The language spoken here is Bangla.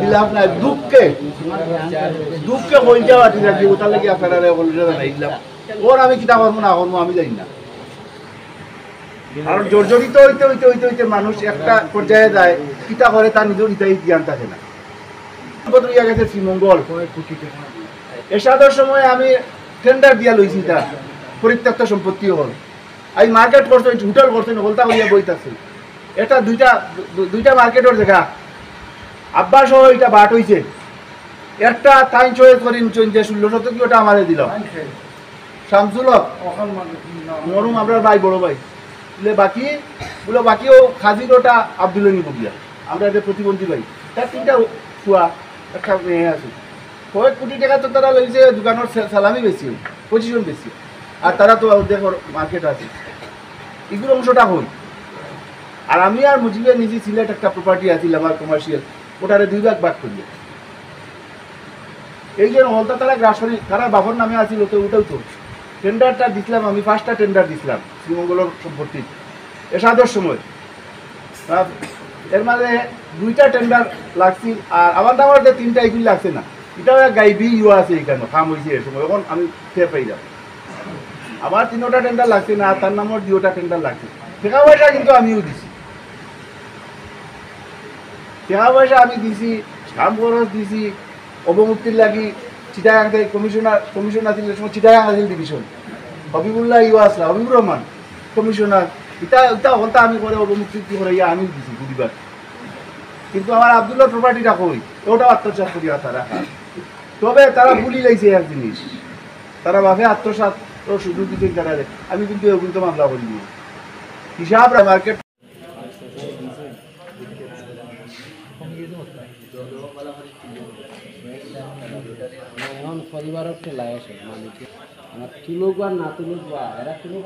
বিলাপ নাই দুঃখে দুঃখে হয়ে যাওয়া ঠিক আছে ওটার লাগে আপনারা জানাইলাম ওর আমি কিতা করবো না করবো আমি জানি না আর জর্জরিত হইতে হইতে হইতে হইতে মানুষ একটা পর্যায়ে যায় কিতা করে তার নিজের ইতাই জ্ঞান থাকে না গেছে শ্রীমঙ্গল এসাদের সময় আমি টেন্ডার দিয়া লইছি তা পরিত্যক্ত সম্পত্তি হল আমি মার্কেট করছো হোটেল করছো হলতা হইয়া বইতাছি এটা দুইটা মার্কেটের জায়গা আব্বা সহ এটা বাট হইছে একটা টাইম চয়েস করি যে 16 শতক ওটা আমারে দিল শামসুলক মরুম আপনার ভাই বড় ভাই বাকি বাকিও খাজির ওটা আব্দুল নিব গিয়া আমরা এটা প্রতিবন্ধী ভাই তার 3টা ছুয়া একটা মেয়ে আছে কয়েক কোটি টাকা তো তারা লইছে দোকানের সালামি বেশি পজিশন বেশি আর তারা তো দেখো মার্কেট আছে এগুলো অংশটা হই আর আমি আর মুজিবে নিজে সিলেট একটা প্রপার্টি আছিল আমার কমার্শিয়াল ওটারে 2 ভাগ ভাগ করিয়া এই যে হলতা তারা গ্রাসরি তারা বাবার নামে আছিল তো ওটাও তো টেন্ডারটা দিছিলাম আমি 5টা টেন্ডার দিছিলাম শ্রীমঙ্গলের সম্পত্তি এসাদের সময় এর মাঝে 2টা টেন্ডার লাগছি আর আমার দামার 3টা এগুলি লাগছে না এটাও গাইবি ইউয়া আছে এখানে কাম হয়েছে এর সময় এখন আমি খেয়ে পাই যাব আমার 3টা টেন্ডার লাগছে না তার নামের 2টা টেন্ডার লাগছে টাকা পয়সা কিন্তু আমিও দিছি টাকা পয়সা আমি দিছি কাম খরচ দিছি অবমুক্তির লাগি চিটাগাং থেকে কমিশনার ছিল সময় চিটাগাং আছিল ডিভিশন হবিবুল্লাহ ইউ আসলা হবিবুর রহমান কমিশনার এটা হলতা আমি করে অবমুক্তি করাইয়া আমি দিছি বুড়িবার কিন্তু আমার আব্দুল্লাহ প্রপার্টিটা কই ওটাও আত্মসাৎ করিয়া তারা তবে তারা ভুলি লাইছে এক জিনিস তারা ভাবে আত্মসাৎ সুযোগ দিতে তারা আমি কিন্তু এগুলো তো মামলা করি হিসাব মার্কেট পরিবারক ঠেলাই আছে মানুষকে আমার তুলুক বা না তুলুক বা এরা তুলুক